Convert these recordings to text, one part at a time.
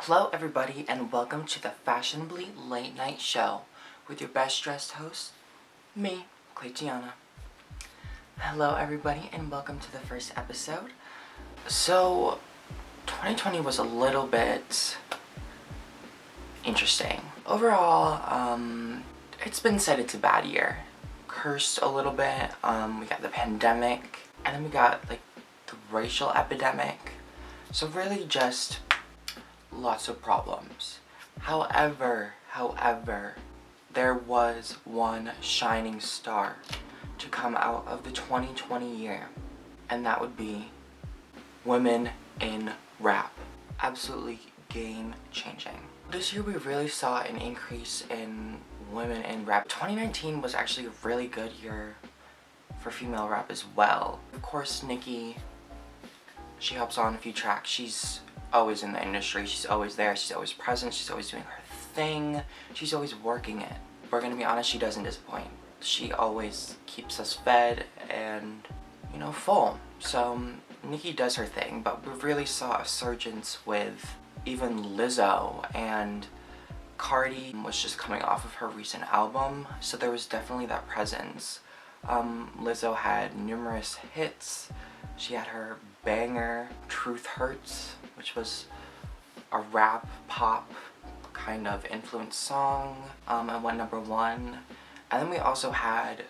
Hello everybody and welcome to the Fashionably Late Night Show with your best dressed host, me, Claytiana. Hello everybody and welcome to the first episode. So, 2020 was a little bit interesting. Overall, it's been said it's a bad year. Cursed a little bit. We got the pandemic and then we got like the racial epidemic. So really just lots of problems. However, there was one shining star to come out of the 2020 year, and that would be women in rap. Absolutely game changing. This year we really saw an increase in women in rap. 2019 was actually a really good year for female rap as well. Of course, Nicki, she helps on a few tracks. She's always in the industry, she's always there, she's always present, she's always doing her thing, she's always working it. We're gonna be honest, she doesn't disappoint. She always keeps us fed and, full. So Nicki does her thing, but we really saw a surgence with even Lizzo, and Cardi was just coming off of her recent album, so there was definitely that presence. Lizzo had numerous hits. She had her banger, Truth Hurts, which was a rap pop kind of influenced song, and went #1. And then we also had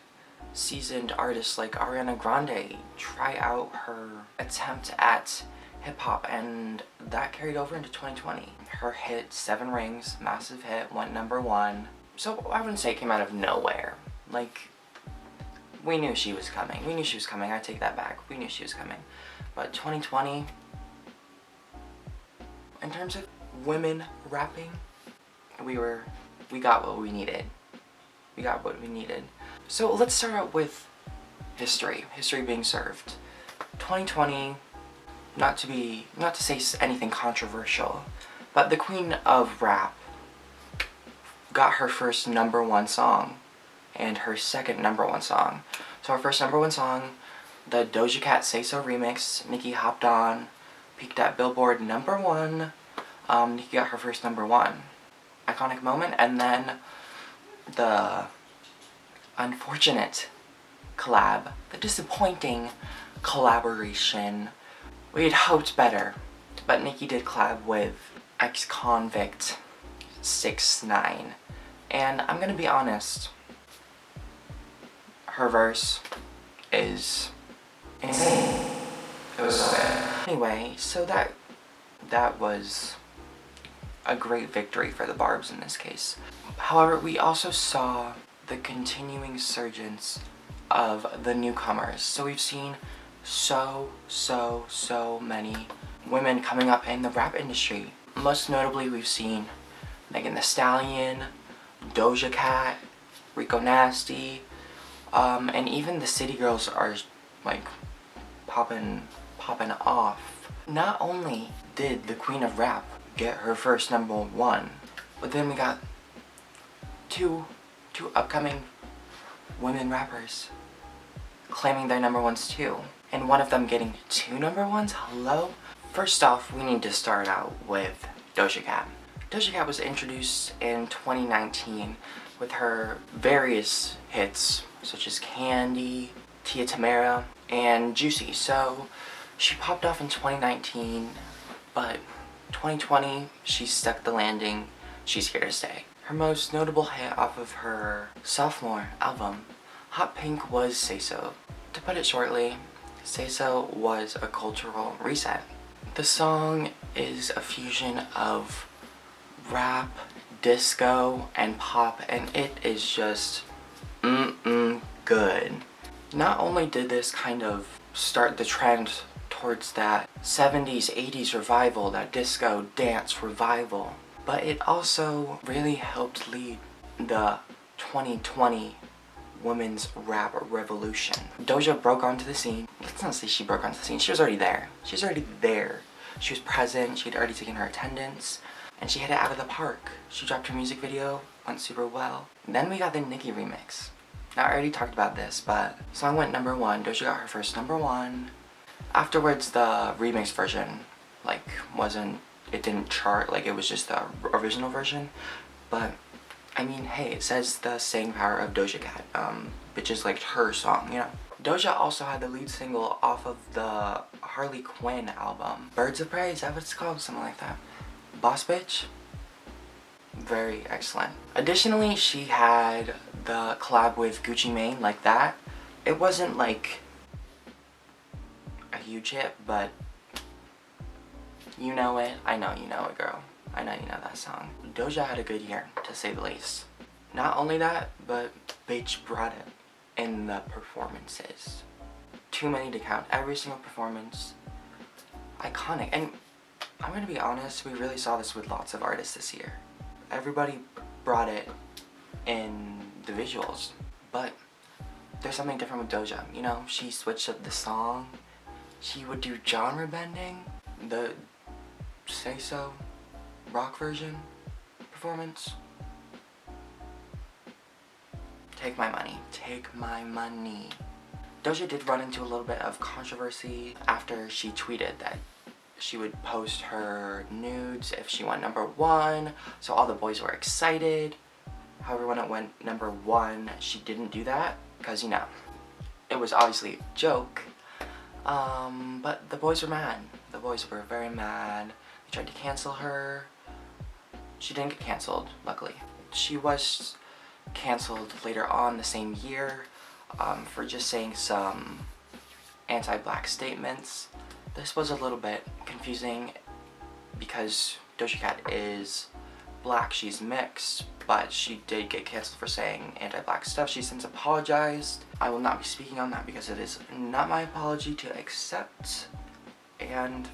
seasoned artists like Ariana Grande try out her attempt at hip-hop, and that carried over into 2020. Her hit, Seven Rings, massive hit, went #1. So I wouldn't say it came out of nowhere. Like, we knew she was coming. I take that back. We knew she was coming. But 2020, in terms of women rapping, we got what we needed. So let's start out with history being served. 2020, not to say anything controversial, but the queen of rap got her first #1 song and her second #1 song. So her first #1 song, the Doja Cat Say So remix, Nicki hopped on, peaked at Billboard #1. Nicki got her first #1. Iconic moment. And then the unfortunate collab, the disappointing collaboration. We had hoped better, but Nicki did collab with ex-convict 6ix9ine. And I'm gonna be honest, her verse is insane. It was so good. Anyway, so that was a great victory for the Barbs in this case. However, we also saw the continuing surgence of the newcomers. So we've seen so many women coming up in the rap industry. Most notably, we've seen Megan Thee Stallion, Doja Cat, Rico Nasty, and even the City Girls are like popping off. Not only did the queen of rap get her first #1, but then we got two upcoming women rappers claiming their #1s too, and one of them getting 2 #1s. Hello? First off, we need to start out with Doja Cat. Doja Cat was introduced in 2019 with her various hits such as Candy, Tia Tamera, and Juicy. So she popped off in 2019, but 2020 she stuck the landing. She's here to stay. Her most notable hit off of her sophomore album, Hot Pink, was Say So. To put it shortly, Say So was a cultural reset. The song is a fusion of rap, disco, and pop, and it is just good. Not only did this kind of start the trend towards that 70s, 80s revival, that disco dance revival, but it also really helped lead the 2020 women's rap revolution. Doja broke onto the scene. Let's not say she broke onto the scene. She was already there. She was present. She had already taken her attendance, and she hit it out of the park. She dropped her music video, went super well. Then we got the Nicki remix. Now, I already talked about this, but the song went #1. Doja got her first #1. Afterwards, the remix version, wasn't it didn't chart, like it was just the original version. But I mean, hey, it says the staying power of Doja Cat, which is like her song, you know. Doja also had the lead single off of the Harley Quinn album, Birds of Prey, is that what it's called? Something like that. Boss Bitch. Very excellent. Additionally, she had the collab with Gucci Mane, Like That. It wasn't like a huge hit, but you know it. I know you know it, girl. I know you know that song. Doja had a good year, to say the least. Not only that, but bitch brought it in the performances. Too many to count. Every single performance. Iconic. And I'm gonna be honest, we really saw this with lots of artists this year. Everybody brought it in the visuals, but there's something different with Doja. You know, she switched up the song. She would do genre bending. The Say So rock version performance. Take my money. Take my money. Doja did run into a little bit of controversy after she tweeted that she would post her nudes if she went #1, so all the boys were excited. However, when it went #1, she didn't do that, because, you know, it was obviously a joke. But the boys were mad. The boys were very mad. They tried to cancel her. She didn't get canceled, luckily. She was canceled later on the same year for just saying some anti-black statements. This was a little bit confusing because Doja Cat is black, she's mixed, but she did get canceled for saying anti-black stuff. She since apologized. I will not be speaking on that because it is not my apology to accept, and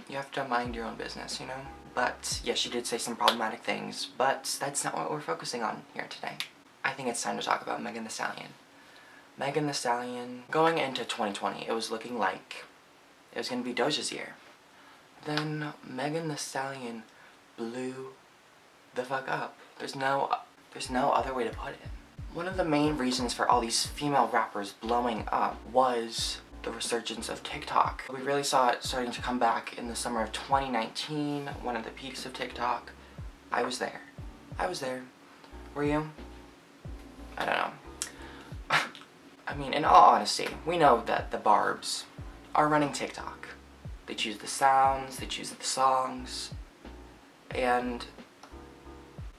you have to mind your own business, you know? But yeah, she did say some problematic things, but that's not what we're focusing on here today. I think it's time to talk about Megan Thee Stallion. Megan Thee Stallion, going into 2020, it was looking like it was going to be Doja's year. Then Megan Thee Stallion blew the fuck up. There's no other way to put it. One of the main reasons for all these female rappers blowing up was the resurgence of TikTok. We really saw it starting to come back in the summer of 2019, one of the peaks of TikTok. I was there. Were you? I don't know. I mean, in all honesty, we know that the Barbs are running TikTok. They choose the sounds, they choose the songs, and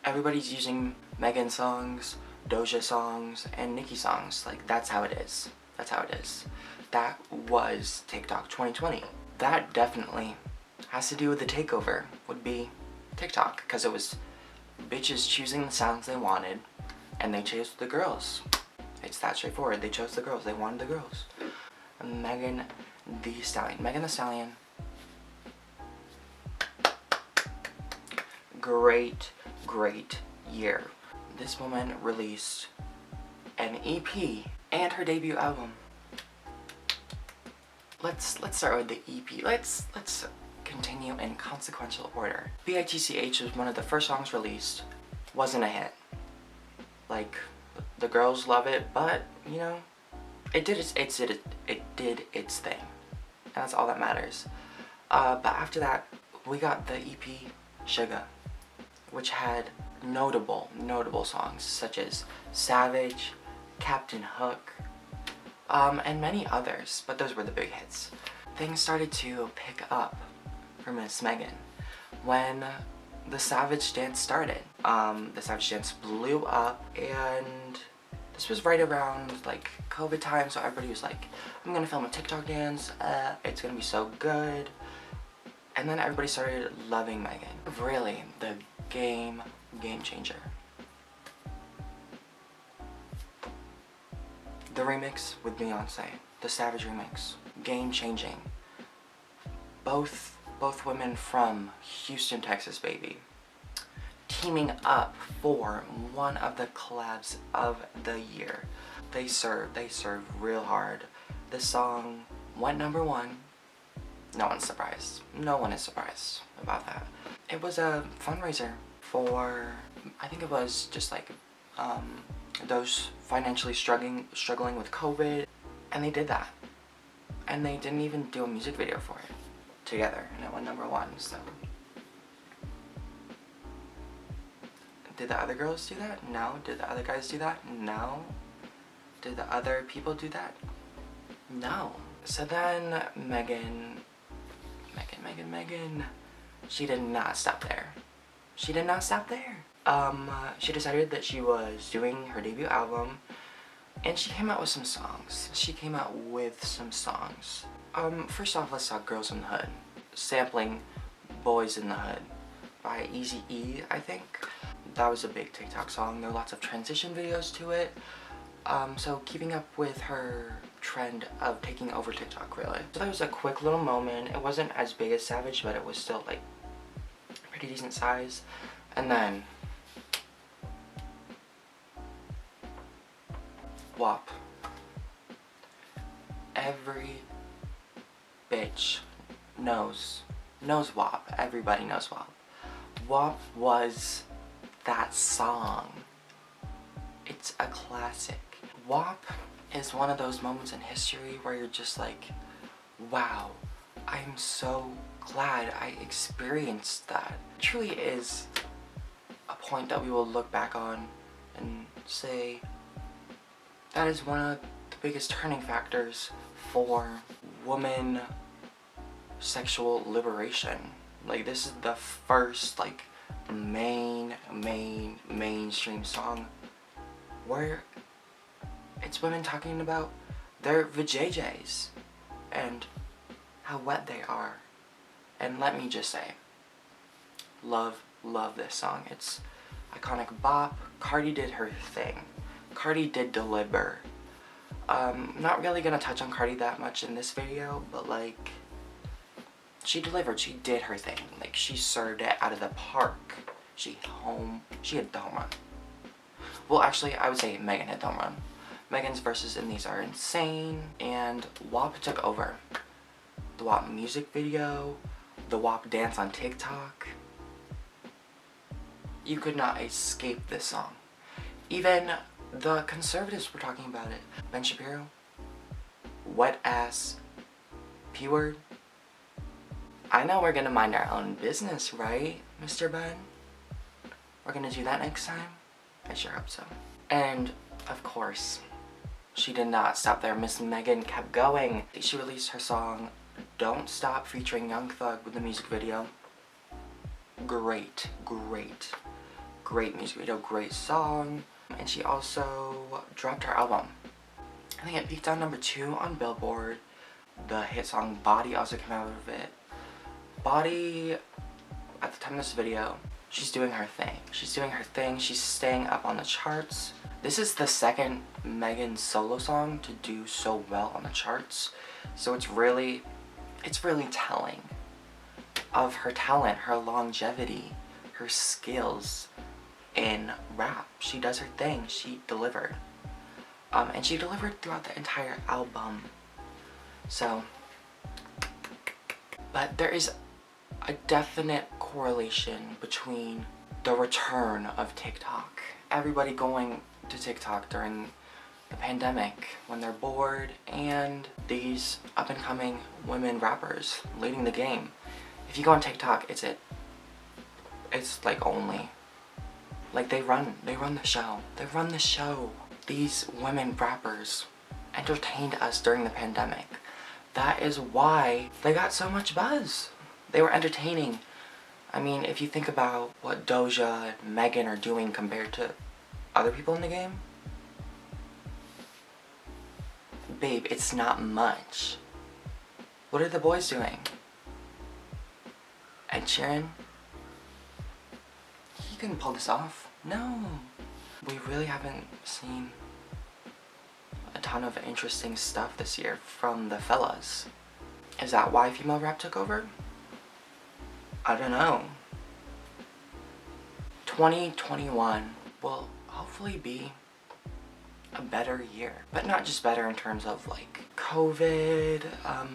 everybody's using Megan songs, Doja songs, and Nicki songs. Like, that's how it is. That's how it is. That was TikTok 2020. That definitely has to do with the takeover, would be TikTok, because it was bitches choosing the sounds they wanted, and they chose the girls. It's that straightforward. They chose the girls. They wanted the girls. Megan Thee Stallion. Megan Thee Stallion. Great year. This woman released an EP and her debut album. Let's start with the EP. Let's continue in consequential order. BITCH was one of the first songs released. Wasn't a hit. Like, the girls love it, but you know, it did its thing, and that's all that matters. But after that, we got the EP Sugar, which had notable songs such as Savage, Captain Hook, and many others, but those were the big hits. Things started to pick up for Miss Megan when the Savage Dance started. The Savage Dance blew up, and this was right around like COVID time, so everybody was like, I'm gonna film a TikTok dance, it's gonna be so good. And then everybody started loving Megan. Really, the game changer. The remix with Beyonce, the Savage remix, game changing. Both women from Houston, Texas, baby, teaming up for one of the collabs of the year. They served real hard. This song went #1. No one's surprised. No one is surprised about that. It was a fundraiser for, I think it was just like those financially struggling with COVID, and they did that. And they didn't even do a music video for it together, and it went #1, so Did the other girls do that? No. Did the other guys do that? No. Did the other people do that? No. So then Megan, she did not stop there. She did not stop there. She decided that she was doing her debut album, and she came out with some songs. First off, let's talk Girls in the Hood. Sampling Boys in the Hood by Eazy-E, I think. That was a big TikTok song. There were lots of transition videos to it. So keeping up with her trend of taking over TikTok, really. So that was a quick little moment. It wasn't as big as Savage, but it was still like pretty decent size. And then WAP. Every bitch knows WAP. Everybody knows WAP. WAP was that song. It's a classic. WAP is one of those moments in history where you're just like, wow, I'm so glad I experienced that. It truly is a point that we will look back on and say that is one of the biggest turning factors for woman sexual liberation. Like, this is the first like mainstream song where it's women talking about their vajayjays and how wet they are. And let me just say, love this song. It's iconic bop. Cardi did her thing. Cardi did deliver. Not really gonna touch on Cardi that much in this video, but like, she delivered. She did her thing. Like, she served it out of the park. She hit the home run. Well, actually, I would say Megan hit the home run. Megan's verses in these are insane, and WAP took over. The WAP music video, the WAP dance on TikTok. You could not escape this song. Even the conservatives were talking about it. Ben Shapiro, wet ass P-word. I know we're gonna mind our own business, right, Mr. Ben? We're gonna do that next time? I sure hope so. And, of course, she did not stop there. Miss Megan kept going. She released her song, Don't Stop, featuring Young Thug with the music video. Great music video, great song. And she also dropped her album. I think it peaked on number 2 on Billboard. The hit song Body also came out of it. Body, at the time of this video, she's doing her thing. She's staying up on the charts. This is the second Megan solo song to do so well on the charts. So it's really telling of her talent, her longevity, her skills in rap. She does her thing. She delivered. And she delivered throughout the entire album. So, but there is a definite correlation between the return of TikTok. Everybody going to TikTok during the pandemic when they're bored, and these up-and-coming women rappers leading the game. If you go on TikTok, it's like only. Like, they run the show. These women rappers entertained us during the pandemic. That is why they got so much buzz. They were entertaining. I mean, if you think about what Doja and Megan are doing compared to other people in the game, babe, it's not much. What are the boys doing? Ed Sheeran? He couldn't pull this off. No. We really haven't seen a ton of interesting stuff this year from the fellas. Is that why female rap took over? I don't know. 2021 will hopefully be a better year. But not just better in terms of like COVID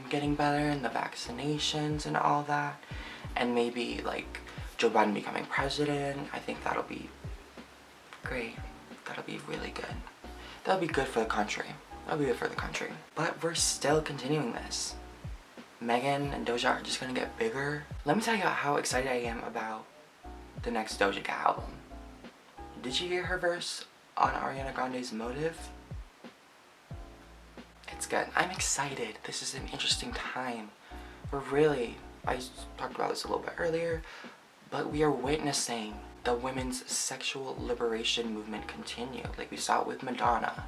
getting better and the vaccinations and all that. And maybe like Joe Biden becoming president. I think that'll be great. That'll be really good. That'll be good for the country. But we're still continuing this. Megan and Doja are just gonna get bigger. Let me tell you how excited I am about the next Doja Cat album. Did you hear her verse on Ariana Grande's Motive? It's good. I'm excited. This is an interesting time. I talked about this a little bit earlier, but we are witnessing the women's sexual liberation movement continue. Like, we saw it with Madonna.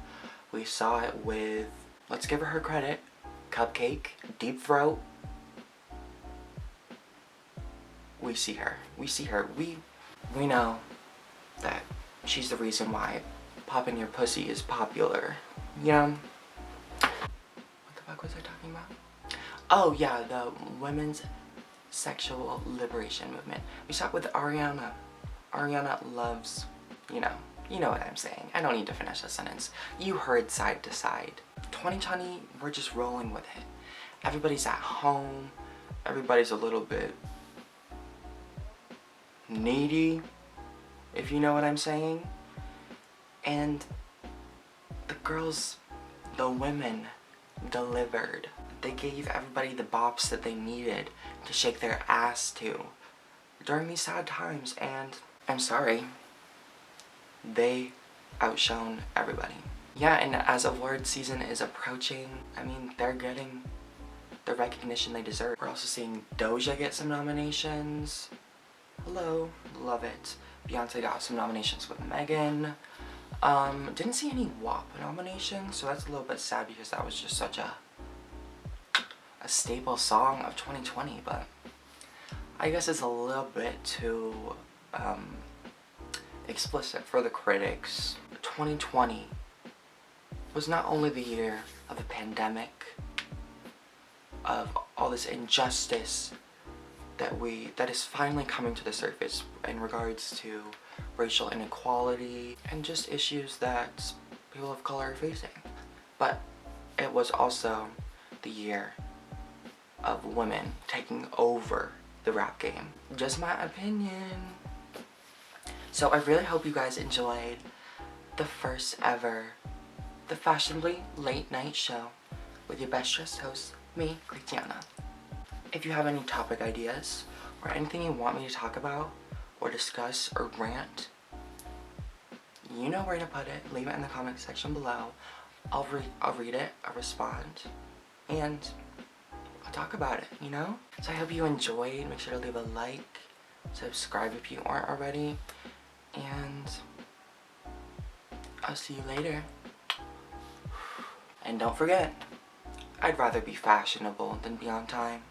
We saw it with, let's give her credit, Cupcake, Deep Throat. We see her. We know that she's the reason why popping your pussy is popular. You know? What the fuck was I talking about? Oh yeah, the women's sexual liberation movement. We saw it with Ariana. Ariana loves, you know what I'm saying. I don't need to finish the sentence. You heard side to side. 2020, we're just rolling with it. Everybody's at home. Everybody's a little bit needy, if you know what I'm saying. And the women delivered. They gave everybody the bops that they needed to shake their ass to during these sad times, and I'm sorry, they outshone everybody. Yeah, and as award season is approaching, I mean, they're getting the recognition they deserve. We're also seeing Doja get some nominations. Hello, love it. Beyonce got some nominations with Megan. Didn't see any WAP nominations, so that's a little bit sad because that was just such a staple song of 2020, but I guess it's a little bit too explicit for the critics. 2020 was not only the year of a pandemic, of all this injustice that is finally coming to the surface in regards to racial inequality and just issues that people of color are facing, but it was also the year of women taking over the rap game. Just my opinion. So I really hope you guys enjoyed the first ever The Fashionably Late Night Show with your best dressed host, me, Claytiana. If you have any topic ideas or anything you want me to talk about or discuss or rant, you know where to put it. Leave it in the comment section below. I'll read it, I'll respond, and I'll talk about it, you know? So I hope you enjoyed. Make sure to leave a like, subscribe if you aren't already, and I'll see you later. And don't forget, I'd rather be fashionable than be on time.